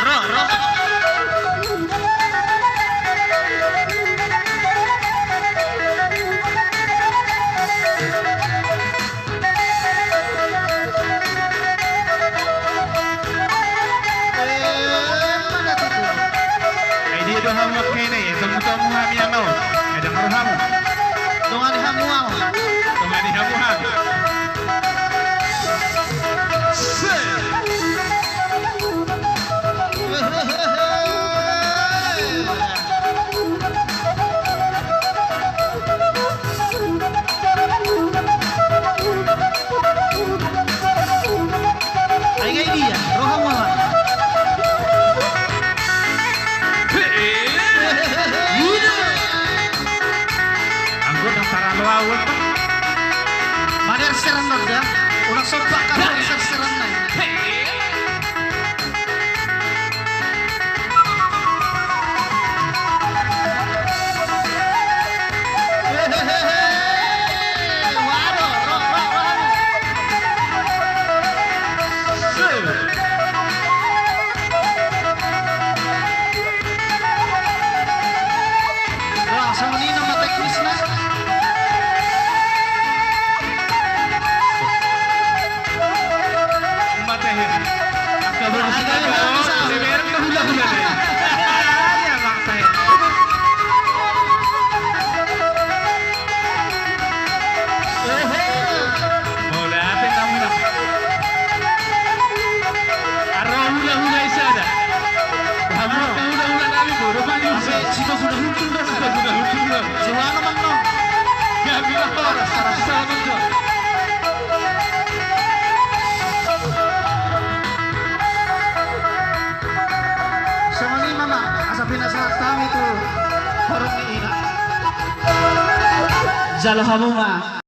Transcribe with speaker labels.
Speaker 1: Roh, roh. Mana tuh?
Speaker 2: Ay di do hamu kay na eh. Tunggu-tunggu kami ano. Ada marhamu.
Speaker 1: Tungan hamu ang.
Speaker 2: Tunggu di hamu ham.
Speaker 1: Ay ngay dia, roh hamu ang.
Speaker 2: Anggot ang paralo awat.
Speaker 1: Mader seran ya. Ulang sopa ka seran na. Waro, roh, roh, roh. Wah, sama ni nama teknis na.
Speaker 2: Matahin. Ang kabros na ko. Si meron na hula-hula na yun. Ay, matahin. Mula atin na muna. Araw hula-hula isa na. Hamon ka hula-hula namin po. Rumah yung
Speaker 1: Siko sudah hukum dah.
Speaker 2: sudah hukum na.
Speaker 1: Siwa naman no.
Speaker 2: Gabi na oras. Sa ano to?
Speaker 1: Sama ni mama, asapin na sa kami to. Harap ni ina. Jalo hamu ma.